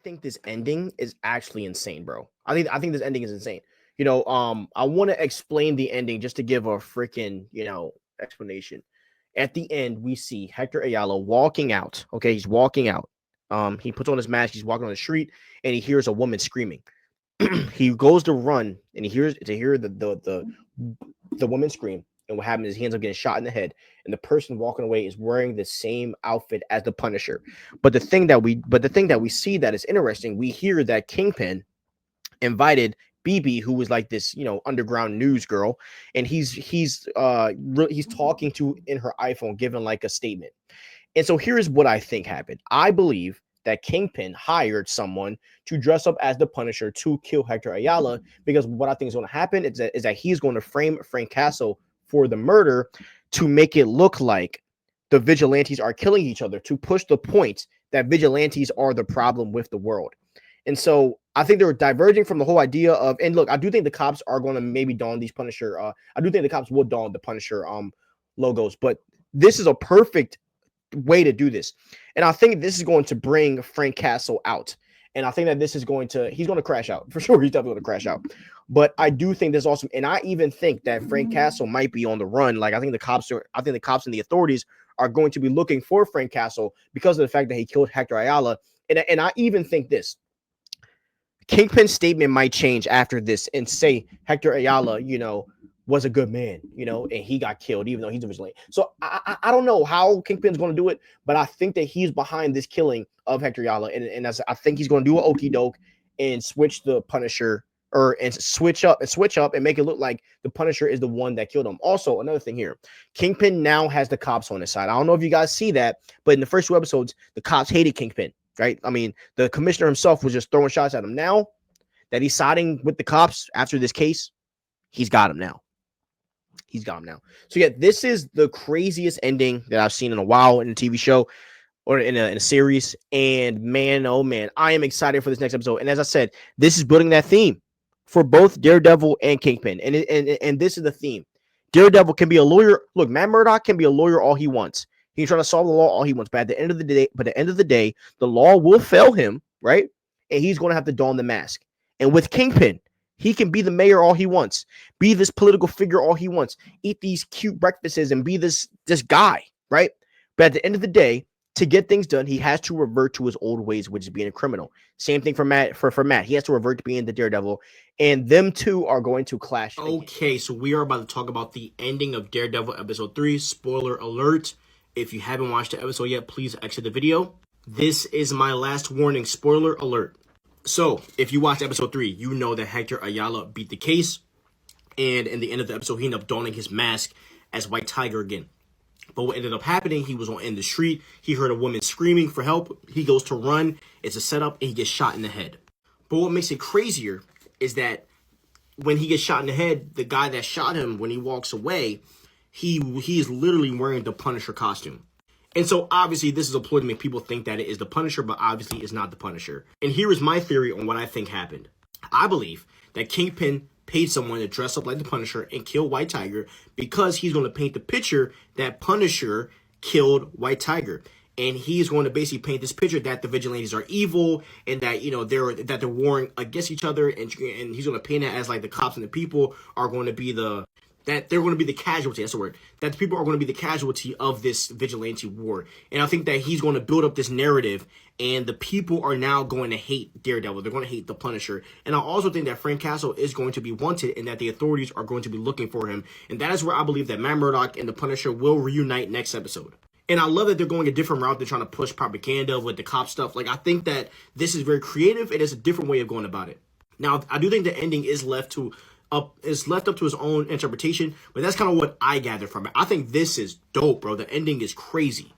think this ending is actually insane, bro. I think this ending is insane. I want to explain the ending just to give a freaking, explanation. At the end, we see Hector Ayala walking out. Okay, he's walking out. He puts on his mask, he's walking on the street, and he hears a woman screaming. He goes to run and he hears to hear the woman scream. And what happens is he ends up getting shot in the head, and the person walking away is wearing the same outfit as the Punisher. But the thing that we see that is interesting, we hear that Kingpin invited BB, who was like this, underground news girl, and he's talking to in her iPhone, giving like a statement. And so here's what I think happened. I believe that Kingpin hired someone to dress up as the Punisher to kill Hector Ayala, because what I think is going to happen is that he's going to frame Frank Castle for the murder to make it look like the vigilantes are killing each other, to push the point that vigilantes are the problem with the world. And so I think they're diverging from the whole idea of, and look, I do think the cops are going to maybe don these Punisher. I do think the cops will don the Punisher logos, but this is a perfect way to do this. And I think this is going to bring Frank Castle out. And I think that he's going to crash out for sure. He's definitely going to crash out. But I do think this is awesome. And I even think that Frank Castle might be on the run. Like, I think the cops and the authorities are going to be looking for Frank Castle because of the fact that he killed Hector Ayala. And I even think this Kingpin's statement might change after this and say Hector Ayala, was a good man, and he got killed, even though he's a vigilante. So I don't know how Kingpin's going to do it, but I think that he's behind this killing of Hector Ayala, and I think he's going to do an okey doke and switch the Punisher, and switch up and make it look like the Punisher is the one that killed him. Also, another thing here, Kingpin now has the cops on his side. I don't know if you guys see that, but in the first 2 episodes, the cops hated Kingpin, right? I mean, the commissioner himself was just throwing shots at him. Now that he's siding with the cops after this case, he's got him now. So yeah, this is the craziest ending that I've seen in a while in a TV show or in a series. And man, oh man, I am excited for this next episode. And as I said, this is building that theme for both Daredevil and Kingpin. And this is the theme. Daredevil can be a lawyer. Look, Matt Murdock can be a lawyer all he wants. He can try to solve the law all he wants. But at the end of the day, the law will fail him, right? And he's going to have to don the mask. And with Kingpin, he can be the mayor all he wants, be this political figure all he wants, eat these cute breakfasts and be this guy, right? But at the end of the day, to get things done, he has to revert to his old ways, which is being a criminal. Same thing for Matt. For Matt, he has to revert to being the Daredevil, and them two are going to clash. Okay, so we are about to talk about the ending of Daredevil episode 3. Spoiler alert. If you haven't watched the episode yet, please exit the video. This is my last warning. Spoiler alert. So, if you watch episode 3, you know that Hector Ayala beat the case. And in the end of the episode, he ended up donning his mask as White Tiger again. But what ended up happening, he was in the street. He heard a woman screaming for help. He goes to run. It's a setup, and he gets shot in the head. But what makes it crazier is that when he gets shot in the head, the guy that shot him, when he walks away, he is literally wearing the Punisher costume. And so, obviously, this is a ploy to make people think that it is the Punisher, but obviously it's not the Punisher. And here is my theory on what I think happened. I believe that Kingpin paid someone to dress up like the Punisher and kill White Tiger because he's going to paint the picture that Punisher killed White Tiger. And he's going to basically paint this picture that the vigilantes are evil and that, they're warring against each other. And he's going to paint it as like the cops and the people are going to be that they're going to be the casualty, that's the word, that the people are going to be the casualty of this vigilante war. And I think that he's going to build up this narrative, and the people are now going to hate Daredevil. They're going to hate the Punisher. And I also think that Frank Castle is going to be wanted and that the authorities are going to be looking for him. And that is where I believe that Matt Murdock and the Punisher will reunite next episode. And I love that they're going a different route. They're trying to push propaganda with the cop stuff. Like, I think that this is very creative, and it's a different way of going about it. Now, I do think the ending is left up to his own interpretation, but that's kind of what I gather from it. I think this is dope, bro. The ending is crazy.